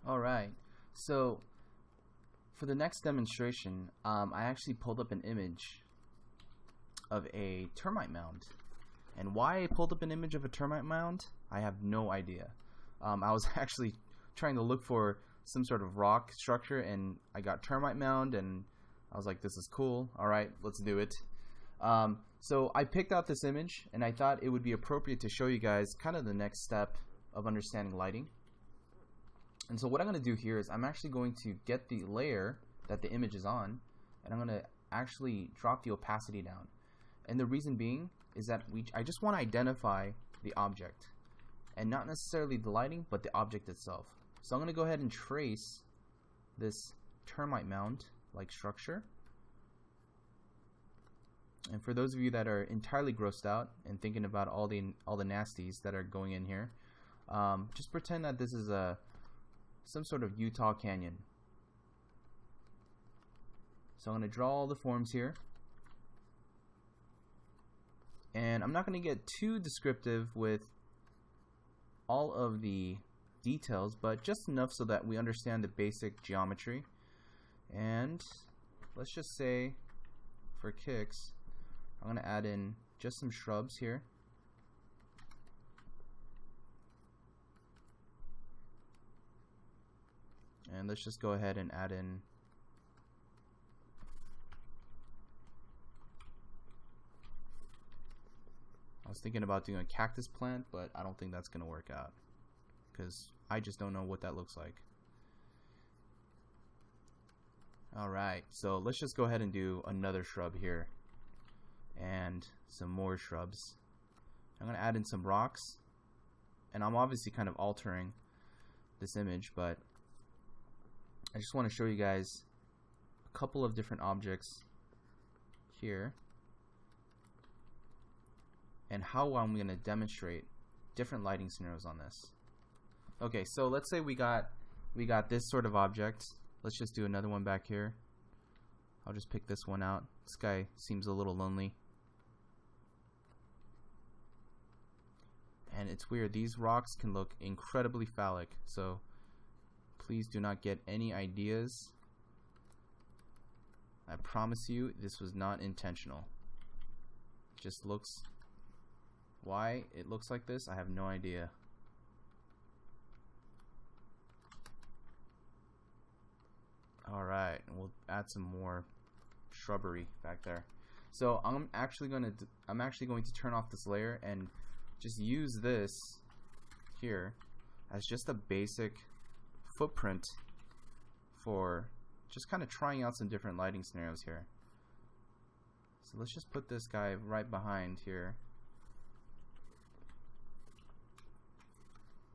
Alright, so for the next demonstration, I actually pulled up an image of a termite mound. And why I pulled up an image of a termite mound, I have no idea. I was actually trying to look for some sort of rock structure, and I got termite mound, and I was like, this is cool. Alright, let's do it. So I picked out this image, and I thought it would be appropriate to show you guys kind of the next step of understanding lighting. And so what I'm going to do here is I'm actually going to get the layer that the image is on, and I'm going to actually drop the opacity down. And the reason being is that I just want to identify the object, and not necessarily the lighting, but the object itself. So I'm going to go ahead and trace this termite mound like structure. And for those of you that are entirely grossed out and thinking about all the nasties that are going in here, just pretend that this is some sort of Utah canyon. So I'm going to draw all the forms here, and I'm not going to get too descriptive with all of the details, but just enough so that we understand the basic geometry. And let's just say, for kicks, I'm going to add in just some shrubs here. And let's just go ahead and add in I was thinking about doing a cactus plant, but I don't think that's going to work out because I just don't know what that looks like. Alright, so let's just go ahead and do another shrub here and some more shrubs. I'm going to add in some rocks, and I'm obviously kind of altering this image, but I just want to show you guys a couple of different objects here and how I'm going to demonstrate different lighting scenarios on this. Okay, so let's say we got this sort of object. Let's just do another one back here. I'll just pick this one out. This guy seems a little lonely. And it's weird, these rocks can look incredibly phallic, so please do not get any ideas. I promise you this was not intentional. It just looks, why it looks like this, I have no idea. Alright, we'll add some more shrubbery back there. So I'm actually going to turn off this layer and just use this here as just a basic footprint for just kind of trying out some different lighting scenarios here. So let's just put this guy right behind here,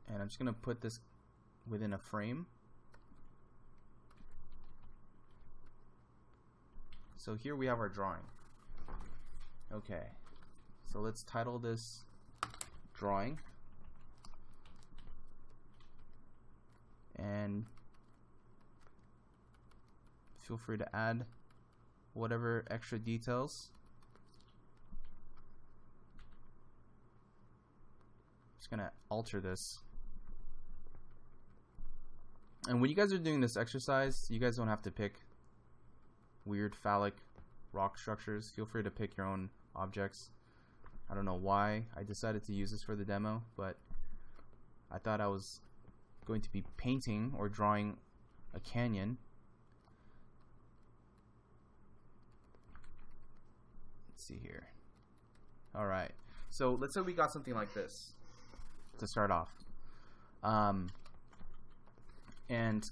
and I'm just going to put this within a frame. So here we have our drawing. Okay, so let's title this drawing, and feel free to add whatever extra details. Just gonna alter this. And when you guys are doing this exercise, you guys don't have to pick weird phallic rock structures. Feel free to pick your own objects. I don't know why I decided to use this for the demo, but I thought I was going to be painting or drawing a canyon. Let's see here. Alright, so let's say we got something like this to start off. And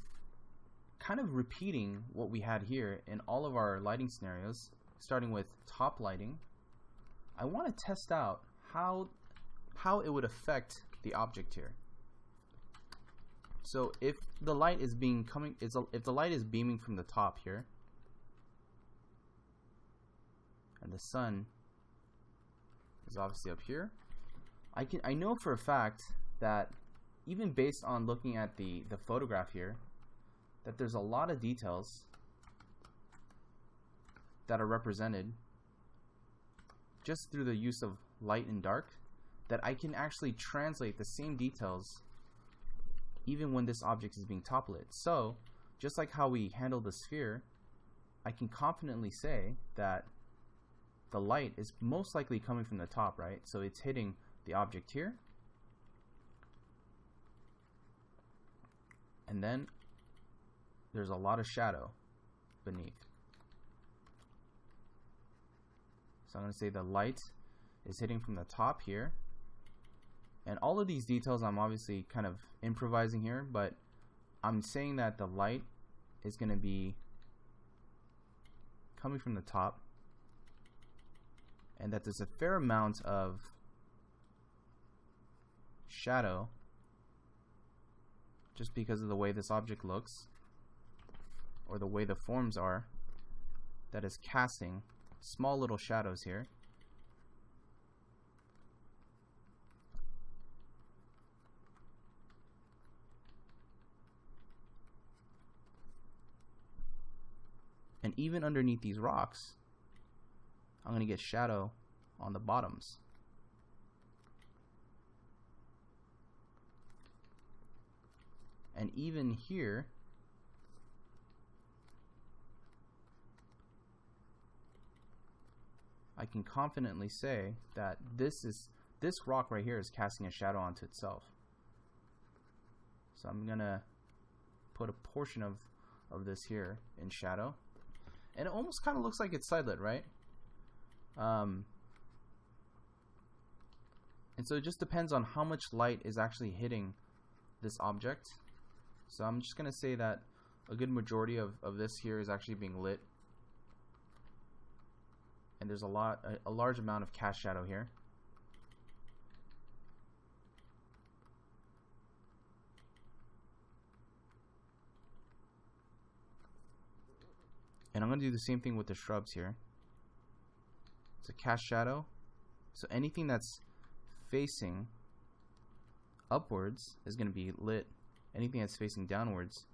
kind of repeating what we had here in all of our lighting scenarios, starting with top lighting, I want to test out how it would affect the object here. So if the light is if the light is beaming from the top here, and the sun is obviously up here, I know for a fact that even based on looking at the photograph here, that there's a lot of details that are represented just through the use of light and dark, that I can actually translate the same details even when this object is being top lit. So just like how we handle the sphere, I can confidently say that the light is most likely coming from the top, right? So it's hitting the object here, and then there's a lot of shadow beneath. So I'm going to say the light is hitting from the top here. And all of these details I'm obviously kind of improvising here, but I'm saying that the light is going to be coming from the top, and that there's a fair amount of shadow just because of the way this object looks, or the way the forms are, that is casting small little shadows here. And even underneath these rocks, I'm going to get shadow on the bottoms. And even here, I can confidently say that this rock right here is casting a shadow onto itself. So I'm going to put a portion of this here in shadow. And it almost kind of looks like it's side lit, right? And so it just depends on how much light is actually hitting this object. So I'm just going to say that a good majority of this here is actually being lit. And there's a large amount of cast shadow here. And I'm going to do the same thing with the shrubs here. It's a cast shadow. So anything that's facing upwards is going to be lit. Anything that's facing downwards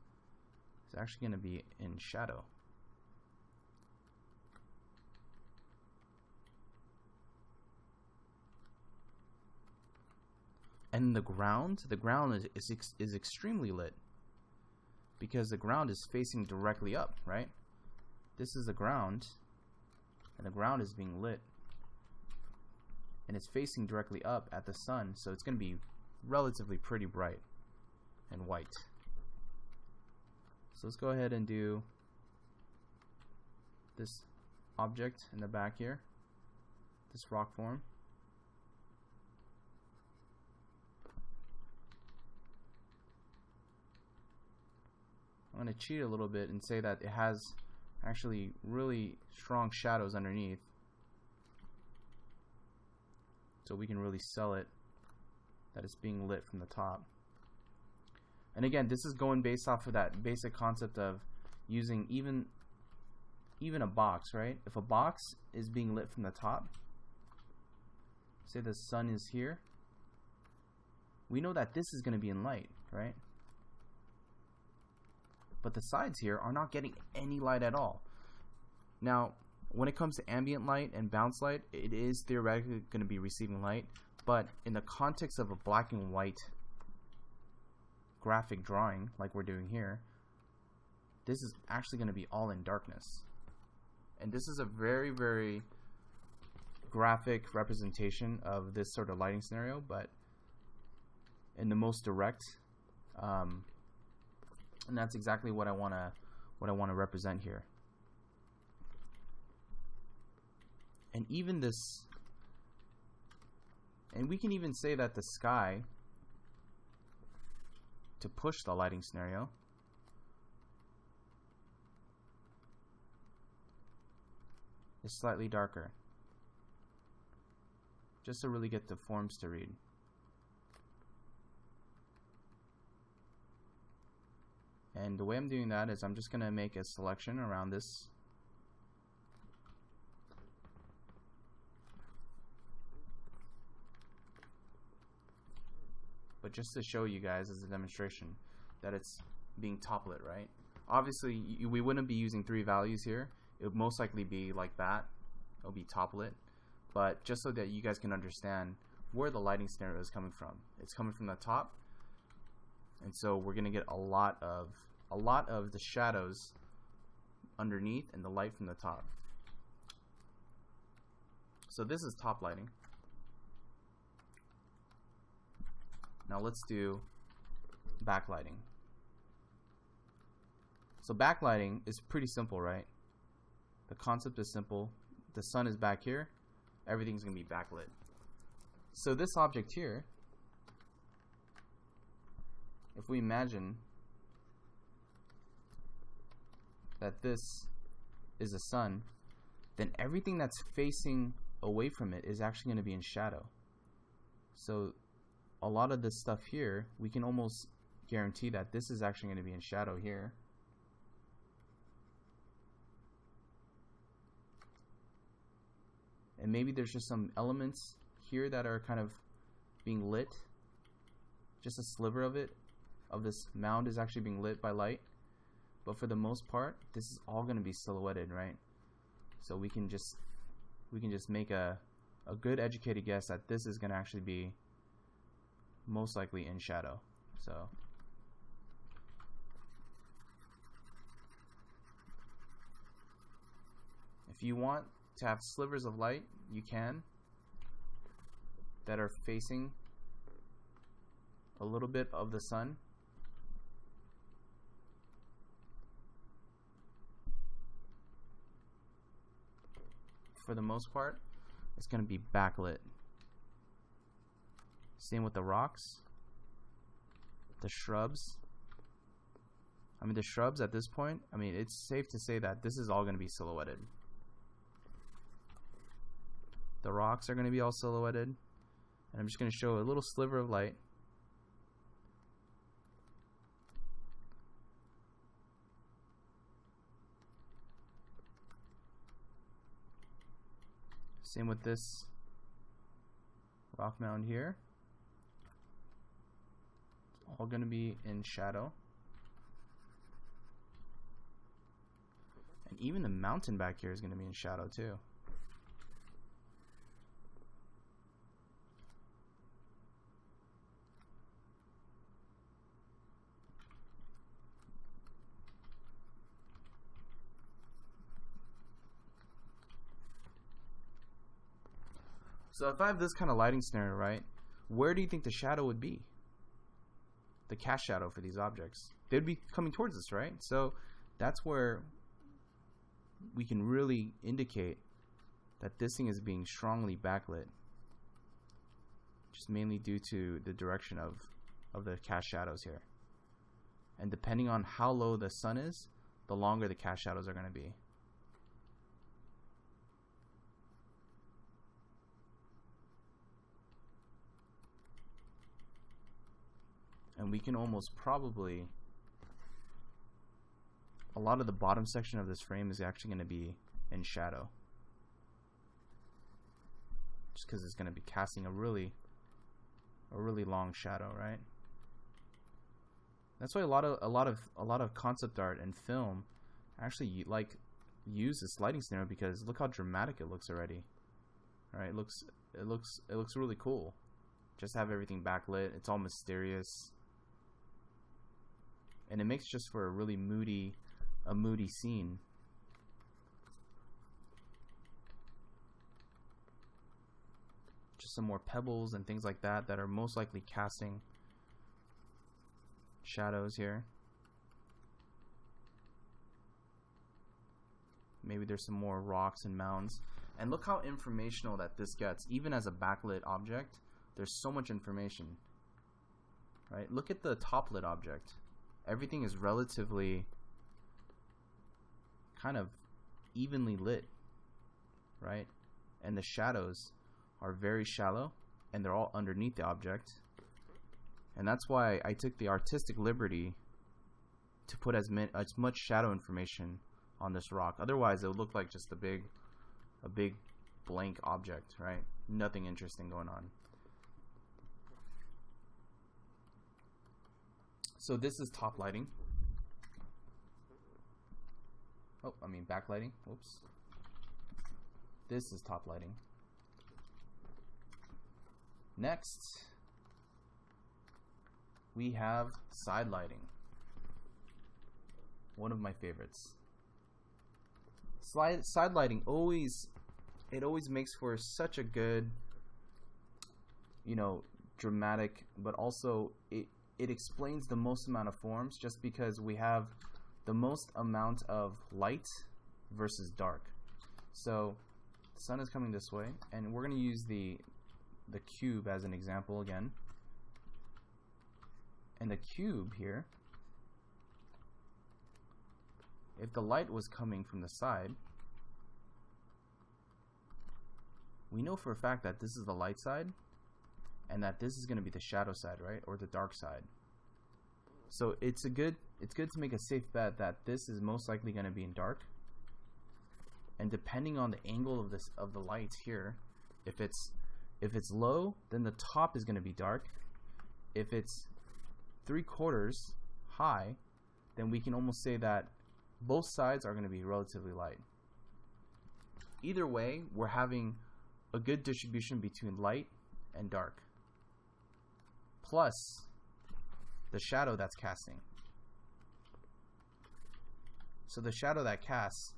is actually going to be in shadow. And the ground is extremely lit, because the ground is facing directly up, right? This is the ground, and the ground is being lit, and it's facing directly up at the sun, so it's going to be relatively pretty bright and white. So let's go ahead and do this object in the back here, this rock form. I'm going to cheat a little bit and say that it has actually really strong shadows underneath, so we can really sell it that it's being lit from the top. And again, this is going based off of that basic concept of using even a box, right? If a box is being lit from the top, say the sun is here, we know that this is going to be in light, right? But the sides here are not getting any light at all. Now, when it comes to ambient light and bounce light, it is theoretically going to be receiving light, but in the context of a black and white graphic drawing like we're doing here, this is actually going to be all in darkness. And this is a very, very graphic representation of this sort of lighting scenario, but in the most direct, and that's exactly what I want to represent here. And even this, and we can even say that the sky, to push the lighting scenario, is slightly darker, just to really get the forms to read. And the way I'm doing that is I'm just going to make a selection around this. But just to show you guys as a demonstration that it's being top lit, right? Obviously, we wouldn't be using 3 values here. It would most likely be like that. It'll be top lit. But just so that you guys can understand where the lighting scenario is coming from. It's coming from the top. And so we're gonna get a lot of the shadows underneath and the light from the top. So this is top lighting. Now let's do backlighting. So backlighting is pretty simple, right? The concept is simple. The sun is back here. Everything's going to be backlit. So this object here, if we imagine that this is a sun, then everything that's facing away from it is actually going to be in shadow. So a lot of this stuff here, we can almost guarantee that this is actually going to be in shadow here. And maybe there's just some elements here that are kind of being lit. Just a sliver of it, of this mound, is actually being lit by light. But for the most part, this is all going to be silhouetted, right? So we can just make a good educated guess that this is going to actually be most likely in shadow. So if you want to have slivers of light, you can, that are facing a little bit of the sun. For the most part, it's going to be backlit. Same with the rocks, the shrubs. I mean, the shrubs at this point, I mean, it's safe to say that this is all going to be silhouetted. The rocks are going to be all silhouetted. And I'm just going to show a little sliver of light. Same with this rock mound here. It's all going to be in shadow. And even the mountain back here is going to be in shadow too. So if I have this kind of lighting scenario, right, where do you think the shadow would be? The cast shadow for these objects. They'd be coming towards us, right? So that's where we can really indicate that this thing is being strongly backlit. Just mainly due to the direction of the cast shadows here. And depending on how low the sun is, the longer the cast shadows are going to be. And we can almost probably, a lot of the bottom section of this frame is actually going to be in shadow, just because it's going to be casting a really long shadow, right? That's why a lot of concept art and film actually use this lighting scenario, because look how dramatic it looks already. All right, it looks really cool. Just have everything backlit. It's all mysterious. And it makes just for a really moody scene. Just some more pebbles and things like that that are most likely casting shadows here. Maybe there's some more rocks and mounds. And look how informational that this gets. Even as a backlit object, there's so much information. Right? Look at the top lit object. Everything is relatively kind of evenly lit, right? And the shadows are very shallow, and they're all underneath the object. And that's why I took the artistic liberty to put as much shadow information on this rock. Otherwise, it would look like just a big blank object, right? Nothing interesting going on. So this is top lighting. Oh, I mean backlighting. Whoops. This is top lighting. Next, we have side lighting. One of my favorites. Side lighting always makes for such a good, dramatic, but also it explains the most amount of forms just because we have the most amount of light versus dark. So the sun is coming this way, and we're going to use the cube as an example again. And the cube here, if the light was coming from the side, we know for a fact that this is the light side and that this is going to be the shadow side, right? Or the dark side. So it's good to make a safe bet that this is most likely going to be in dark. And depending on the angle of the light here, if it's low, then the top is going to be dark. If it's 3/4 high, then we can almost say that both sides are going to be relatively light. Either way, we're having a good distribution between light and dark, plus the shadow that's casting. So the shadow that casts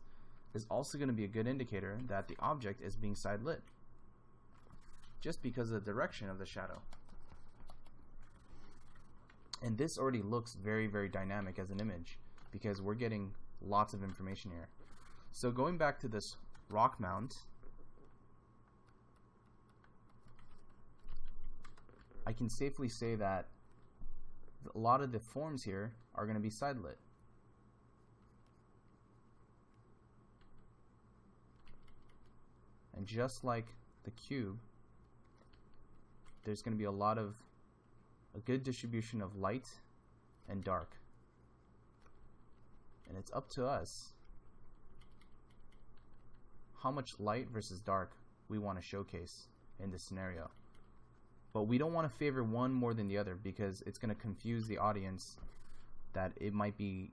is also going to be a good indicator that the object is being side lit, just because of the direction of the shadow. And this already looks very, very dynamic as an image because we're getting lots of information here. So going back to this rock mount, I can safely say that a lot of the forms here are going to be side lit. And just like the cube, there's going to be a good distribution of light and dark. And it's up to us how much light versus dark we want to showcase in this scenario. But we don't want to favor one more than the other because it's going to confuse the audience that it might be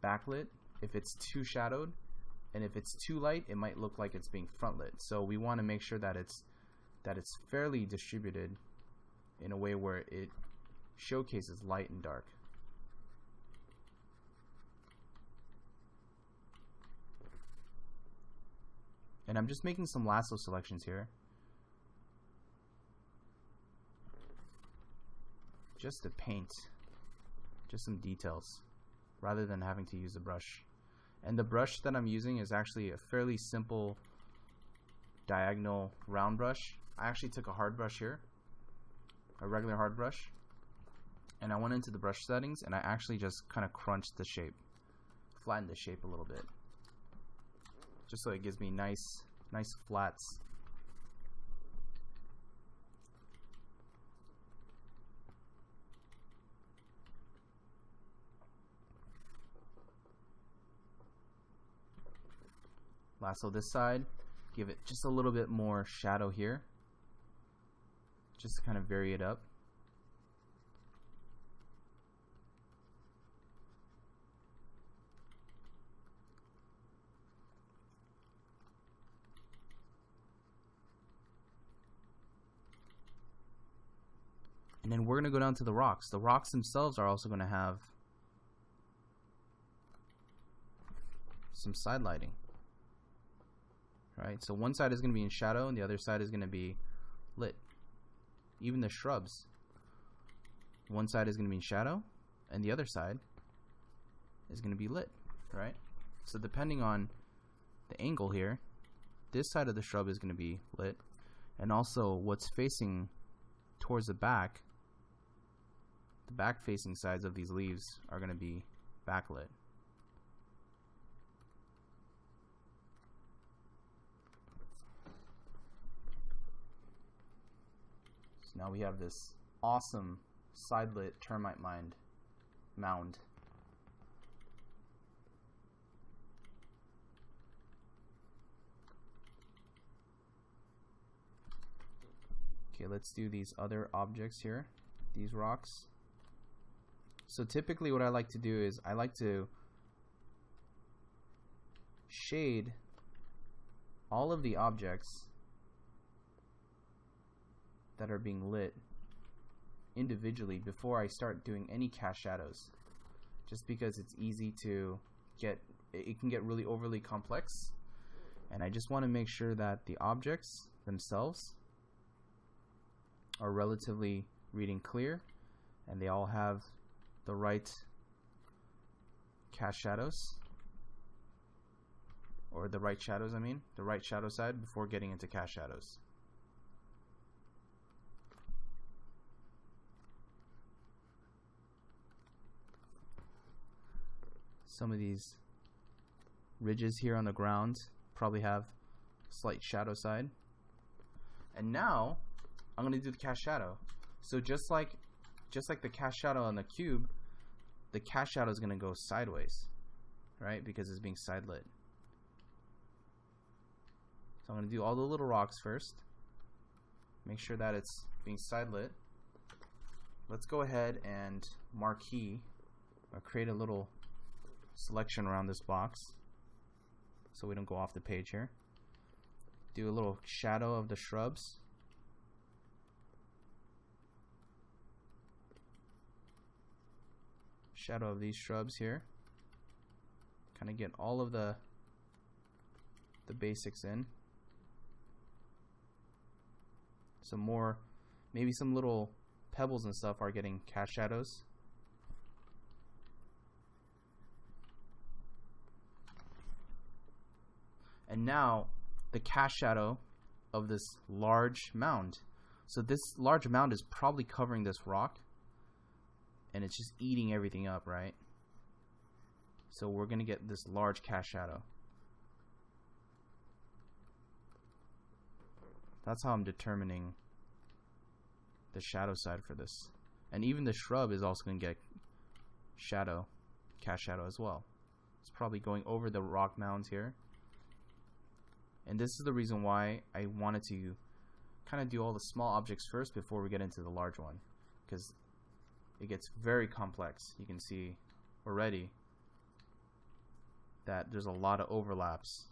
backlit if it's too shadowed, and if it's too light, it might look like it's being front lit. So we want to make sure that it's fairly distributed in a way where it showcases light and dark. And I'm just making some lasso selections here, just to paint just some details rather than having to use a brush. And the brush that I'm using is actually a fairly simple diagonal round brush. I actually took a hard brush here, a regular hard brush, and I went into the brush settings and I actually just kind of crunched the shape, flattened the shape a little bit, just so it gives me nice flats. Lasso this side, give it just a little bit more shadow here, just to kind of vary it up. And then we're going to go down to the rocks. The rocks themselves are also going to have some side lighting. Right? So one side is going to be in shadow and the other side is going to be lit. Even the shrubs. One side is going to be in shadow and the other side is going to be lit. Right? So depending on the angle here, this side of the shrub is going to be lit, and also what's facing towards the back facing sides of these leaves are going to be backlit. So now we have this awesome side lit termite mound. Okay, let's do these other objects here, these rocks. So typically what I like to do is I like to shade all of the objects that are being lit individually before I start doing any cast shadows, just because it's easy to get, it can get really overly complex, and I just want to make sure that the objects themselves are relatively reading clear and they all have the right cast shadows, or the right shadows, I mean, the right shadow side before getting into cast shadows. Some of these ridges here on the ground probably have slight shadow side. And now I'm going to do the cast shadow. So just like the cast shadow on the cube, the cast shadow is going to go sideways, right? Because it's being side lit. So I'm going to do all the little rocks first. Make sure that it's being side lit. Let's go ahead and marquee or create a little selection around this box so we don't go off the page here. Do a little shadow of the shrubs. Shadow of these shrubs here. Kind of get all of the basics in. Some more, maybe some little pebbles and stuff are getting cast shadows. And now the cast shadow of this large mound. So this large mound is probably covering this rock, and it's just eating everything up, right? So we're going to get this large cast shadow. That's how I'm determining the shadow side for this. And even the shrub is also going to get shadow, cast shadow as well. It's probably going over the rock mounds here. And this is the reason why I wanted to kind of do all the small objects first before we get into the large one, because it gets very complex. You can see already that there's a lot of overlaps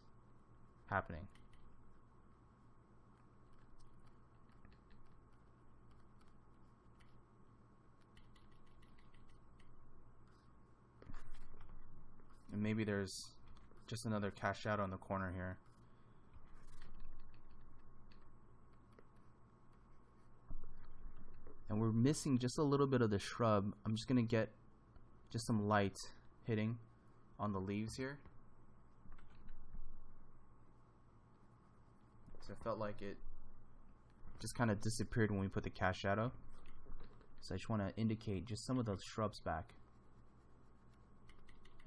happening. And maybe there's just another cast shadow in the corner here. And we're missing just a little bit of the shrub. I'm just going to get just some light hitting on the leaves here. So I felt like it just kind of disappeared when we put the cast shadow. So I just want to indicate just some of those shrubs back.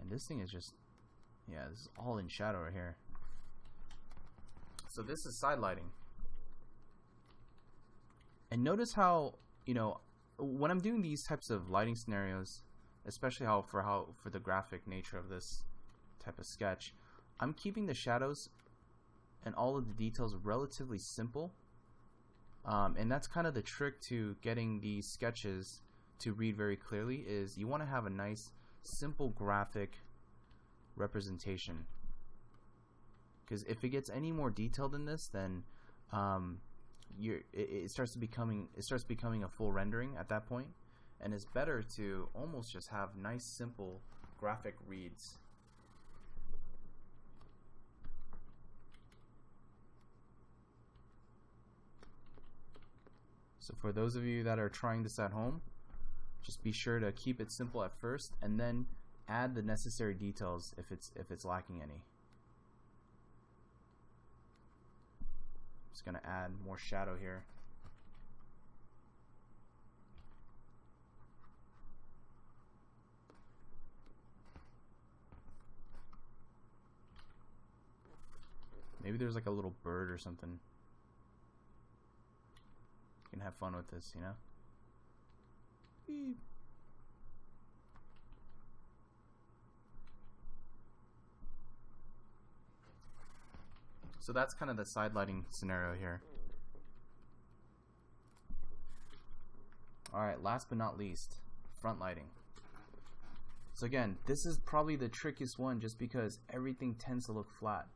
And this thing is just, yeah, this is all in shadow right here. So this is side lighting. And notice how, you know, when I'm doing these types of lighting scenarios, especially for the graphic nature of this type of sketch, I'm keeping the shadows and all of the details relatively simple. And that's kind of the trick to getting these sketches to read very clearly, is you want to have a nice simple graphic representation. Because if it gets any more detailed than this, then it starts becoming a full rendering at that point, and it's better to almost just have nice simple graphic reads. So for those of you that are trying this at home, just be sure to keep it simple at first and then add the necessary details if it's lacking any. Just gonna add more shadow here. Maybe there's like a little bird or something. You can have fun with this, you know? Beep. So that's kind of the side lighting scenario here. Alright, last but not least, front lighting. So again, this is probably the trickiest one just because everything tends to look flat.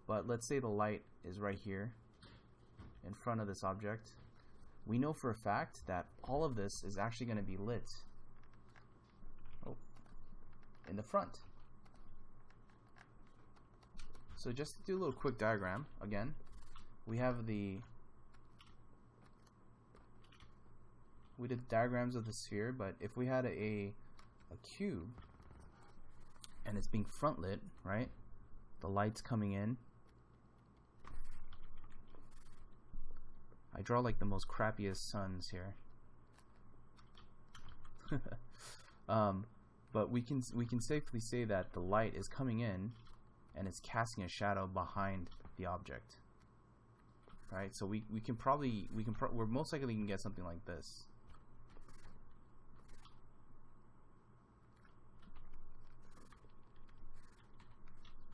But let's say the light is right here in front of this object. we know for a fact that all of this is actually going to be lit in the front. So just to do a little quick diagram again, we did diagrams of the sphere, but if we had a cube and it's being front lit, right? The light's coming in. I draw like the most crappiest suns here. But we can safely say that the light is coming in and it's casting a shadow behind the object, right? So we're most likely can get something like this.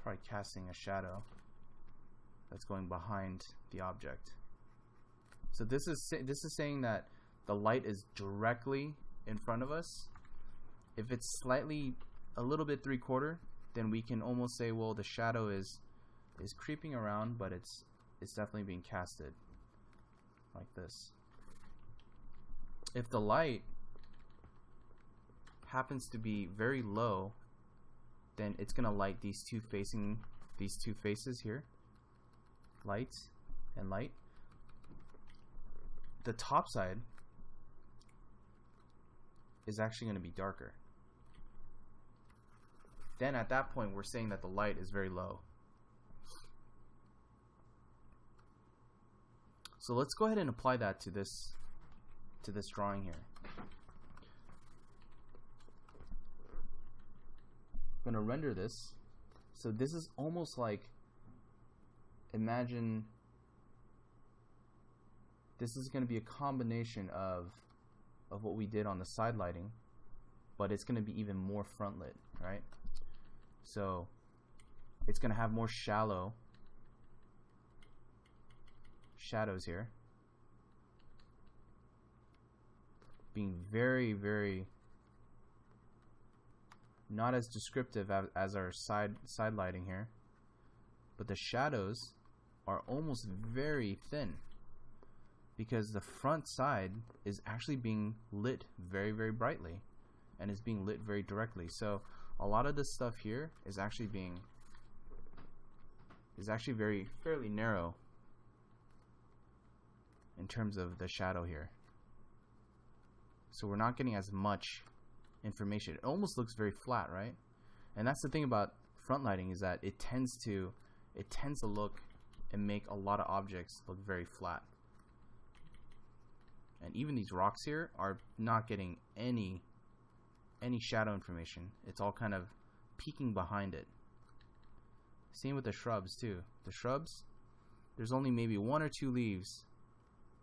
Probably casting a shadow that's going behind the object. So this is saying that the light is directly in front of us. If it's slightly a little bit 3/4, then we can almost say, well, the shadow is creeping around, but it's definitely being casted like this. If the light happens to be very low, then it's gonna light these two faces here, light and light. The top side is actually going to be darker. Then at that point we're saying that the light is very low. So let's go ahead and apply that to this drawing here. I'm going to render this. So this is almost like, imagine this is going to be a combination of what we did on the side lighting, but it's going to be even more front lit, right? So it's going to have more shadows here, being very, very not as descriptive as our side lighting here, but the shadows are almost very thin because the front side is actually being lit very, very brightly and is being lit very directly. So a lot of this stuff here is actually fairly narrow in terms of the shadow here. So we're not getting as much information. It almost looks very flat, right? And that's the thing about front lighting, is that it tends to look and make a lot of objects look very flat. And even these rocks here are not getting any shadow information. It's all kind of peeking behind it. Same with the shrubs too. The shrubs, there's only maybe 1 or 2 leaves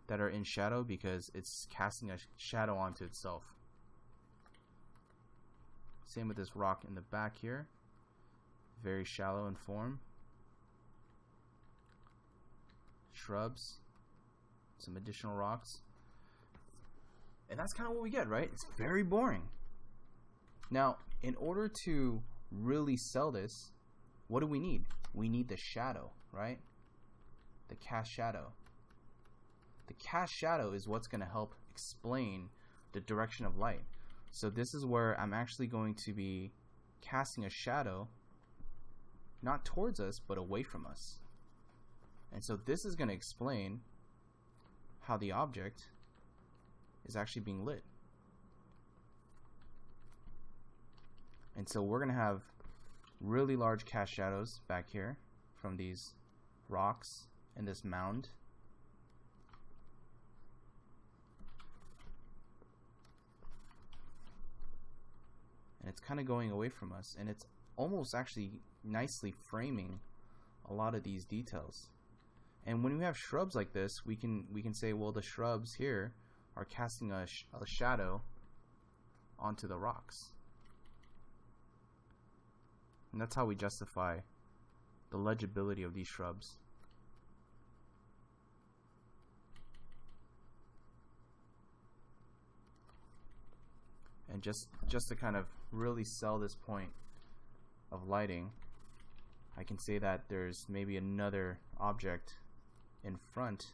that are in shadow because it's casting a shadow onto itself. Same with this rock in the back here. Very shallow in form. Shrubs. Some additional rocks. And that's kind of what we get, right? It's very boring. Now, in order to really sell this, what do we need? We need the shadow, right? The cast shadow. The cast shadow is what's going to help explain the direction of light. So this is where I'm actually going to be casting a shadow not towards us but away from us. And so this is going to explain how the object is actually being lit. And so we're going to have really large cast shadows back here from these rocks and this mound. And it's kind of going away from us, and it's almost actually nicely framing a lot of these details. And when we have shrubs like this, we can say, well, the shrubs here are casting a shadow onto the rocks. And that's how we justify the legibility of these shrubs. And just to kind of really sell this point of lighting, I can say that there's maybe another object in front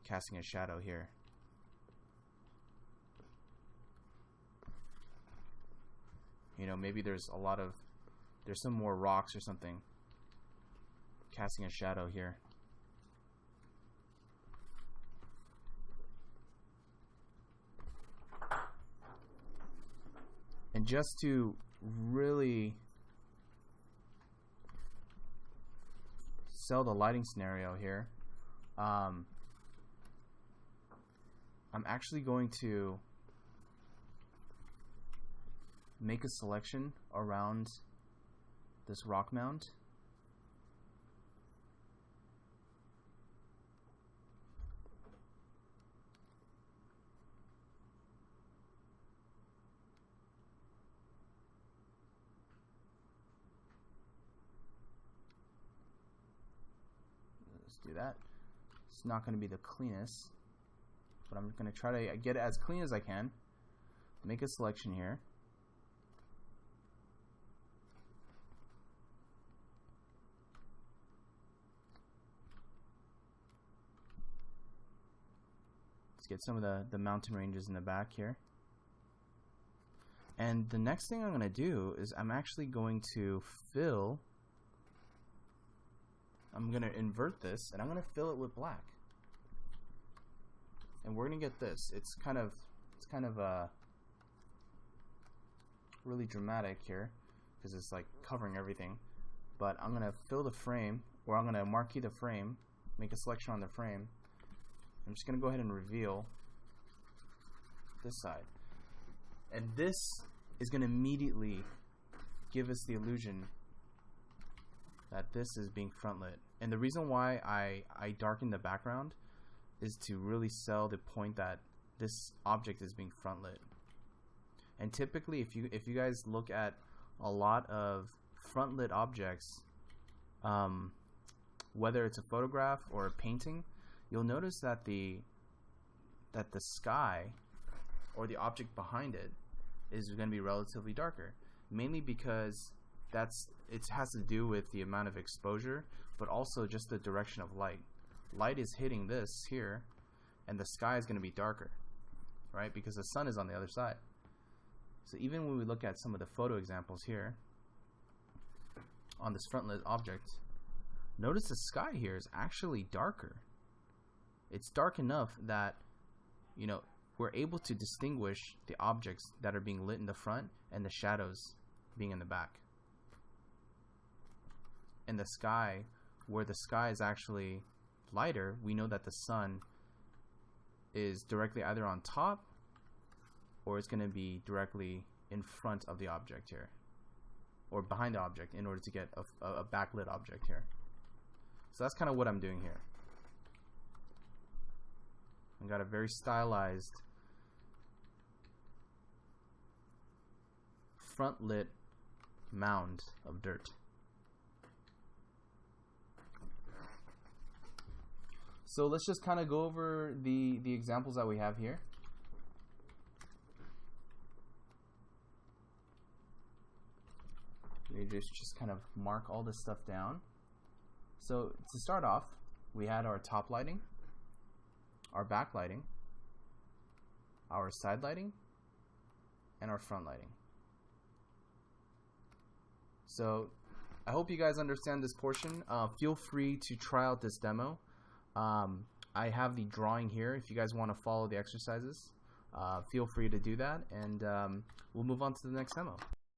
casting a shadow here. You know, maybe there's some more rocks or something. Casting a shadow here. And just to really sell the lighting scenario here, I'm actually going to make a selection around this rock mound. Let's do that. It's not going to be the cleanest, but I'm going to try to get it as clean as I can. Make a selection here. Let's get some of the mountain ranges in the back here. And the next thing I'm going to do is I'm actually going to fill. I'm going to invert this and I'm going to fill it with black. And we're going to get this. It's kind of really dramatic here because it's like covering everything. But I'm going to fill the frame, or I'm going to marquee the frame, make a selection on the frame. I'm just going to go ahead and reveal this side. And this is going to immediately give us the illusion that this is being front lit. And the reason why I darken the background is to really sell the point that this object is being front lit. And typically if you guys look at a lot of front lit objects, whether it's a photograph or a painting, you'll notice that the sky or the object behind it is going to be relatively darker, mainly because it has to do with the amount of exposure, but also just the direction of light. Light is hitting this here, and the sky is going to be darker, right? Because the sun is on the other side. So even when we look at some of the photo examples here on this front lit object, notice the sky here is actually darker. It's dark enough that, you know, we're able to distinguish the objects that are being lit in the front and the shadows being in the back. In the sky, where the sky is actually lighter, we know that the sun is directly either on top or it's going to be directly in front of the object here, or behind the object, in order to get a backlit object here. So that's kind of what I'm doing here. I've got a very stylized front lit mound of dirt. So let's just kind of go over the examples that we have here. We just kind of mark all this stuff down. So to start off, we had our top lighting, our back lighting, our side lighting, and our front lighting. So I hope you guys understand this portion. Feel free to try out this demo. I have the drawing here. If you guys want to follow the exercises, feel free to do that, and we'll move on to the next demo.